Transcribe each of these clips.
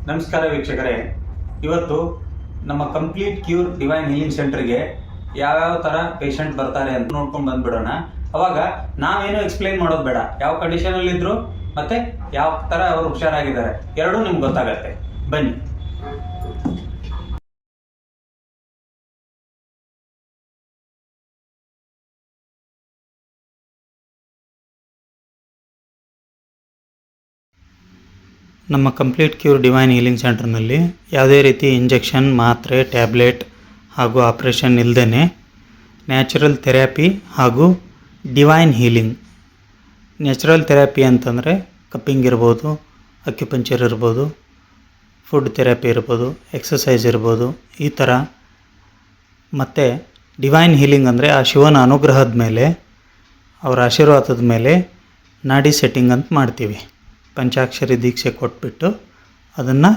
ನಮಸ್ಕಾರ ವೀಕ್ಷಕರೇ, ಇವತ್ತು ನಮ್ಮ ಕಂಪ್ಲೀಟ್ ಕ್ಯೂರ್ ಡಿವೈನ್ ಹೀಲಿಂಗ್ ಸೆಂಟರ್ಗೆ ಯಾವ್ಯಾವ ಥರ ಪೇಷಂಟ್ ಬರ್ತಾರೆ ಅಂತ ನೋಡ್ಕೊಂಡು ಬಂದ್ಬಿಡೋಣ. ಅವಾಗ ನಾವೇನು ಎಕ್ಸ್ಪ್ಲೈನ್ ಮಾಡೋದು ಬೇಡ, ಯಾವ ಕಂಡೀಷನಲ್ಲಿ ಇದ್ರು ಮತ್ತೆ ಯಾವ ಥರ ಅವರು ಹುಷಾರಾಗಿದ್ದಾರೆ ಎರಡೂ ನಿಮ್ಗೆ ಗೊತ್ತಾಗತ್ತೆ. ಬನ್ನಿ. ನಮ್ಮ ಕಂಪ್ಲೀಟ್ ಕ್ಯೂರ್ ಡಿವೈನ್ ಹೀಲಿಂಗ್ ಸೆಂಟರ್ನಲ್ಲಿ ಯಾವುದೇ ರೀತಿ ಇಂಜೆಕ್ಷನ್, ಮಾತ್ರೆ, ಟ್ಯಾಬ್ಲೆಟ್ ಹಾಗೂ ಆಪ್ರೇಷನ್ ಇಲ್ಲದೇ ನ್ಯಾಚುರಲ್ ಥೆರಪಿ ಹಾಗೂ ಡಿವೈನ್ ಹೀಲಿಂಗ್. ನ್ಯಾಚುರಲ್ ಥೆರಪಿ ಅಂತಂದರೆ ಕಪ್ಪಿಂಗ್ ಇರ್ಬೋದು, ಅಕ್ಯುಪಂಚರ್ ಇರ್ಬೋದು, ಫುಡ್ ಥೆರಪಿ ಇರ್ಬೋದು, ಎಕ್ಸಸೈಸ್ ಇರ್ಬೋದು, ಈ ಥರ. ಮತ್ತು ಡಿವೈನ್ ಹೀಲಿಂಗ್ ಅಂದರೆ ಆ ಶಿವನ ಅನುಗ್ರಹದ ಮೇಲೆ, ಅವರ ಆಶೀರ್ವಾದದ ಮೇಲೆ ನಾಡಿ ಸೆಟ್ಟಿಂಗ್ ಅಂತ ಮಾಡ್ತೀವಿ. ಪಂಚಾಕ್ಷರಿ ದೀಕ್ಷೆ ಕೊಟ್ಬಿಟ್ಟು ಅದನ್ನು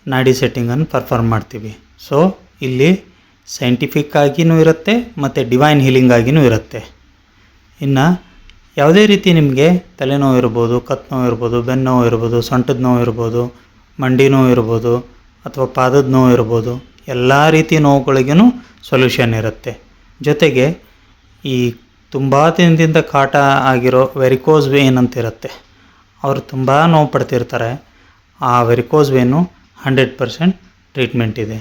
ನಾಡಿ ಸೆಟ್ಟಿಂಗನ್ನು ಪರ್ಫಾರ್ಮ್ ಮಾಡ್ತೀವಿ. ಸೊ ಇಲ್ಲಿ ಸೈಂಟಿಫಿಕ್ ಆಗಿಯೂ ಇರುತ್ತೆ ಮತ್ತು ಡಿವೈನ್ ಹೀಲಿಂಗ್ ಆಗಿಯೂ ಇರುತ್ತೆ. ಇನ್ನು ಯಾವುದೇ ರೀತಿ ನಿಮಗೆ ತಲೆನೋವು ಇರ್ಬೋದು, ಕತ್ತು ನೋವು ಇರ್ಬೋದು, ಬೆನ್ನು ನೋವು ಇರ್ಬೋದು, ಸೊಂಟದ ನೋವು ಇರ್ಬೋದು, ಮಂಡಿ ನೋವು ಇರ್ಬೋದು, ಅಥವಾ ಪಾದದ ನೋವು ಇರ್ಬೋದು, ಎಲ್ಲ ರೀತಿ ನೋವುಗಳಿಗೂ ಸೊಲ್ಯೂಷನ್ ಇರುತ್ತೆ. ಜೊತೆಗೆ ಈ ತುಂಬ ದಿನದಿಂದ ಕಾಟ ಆಗಿರೋ ವೆರಿಕೋಸ್ ವೇನ್ ಅಂತ ಇರುತ್ತೆ, ಅವರು ತುಂಬ ನೋವು ಪಡ್ತಿರ್ತಾರೆ. ಆ ವೆರಿಕೋಸ್ ವೇನು 100% ಟ್ರೀಟ್ಮೆಂಟ್ ಇದೆ.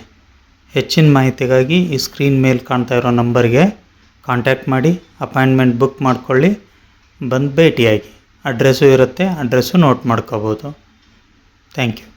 ಹೆಚ್ಚಿನ ಮಾಹಿತಿಗಾಗಿ ಈ ಸ್ಕ್ರೀನ್ ಮೇಲೆ ಕಾಣ್ತಾ ಇರೋ ನಂಬರ್ಗೆ ಕಾಂಟ್ಯಾಕ್ಟ್ ಮಾಡಿ ಅಪಾಯಿಂಟ್ಮೆಂಟ್ ಬುಕ್ ಮಾಡ್ಕೊಳ್ಳಿ, ಬಂದು ಭೇಟಿಯಾಗಿ. ಅಡ್ರೆಸ್ಸು ಇರುತ್ತೆ, ಅಡ್ರೆಸ್ಸು ನೋಟ್ ಮಾಡ್ಕೋಬೋದು. Thank you.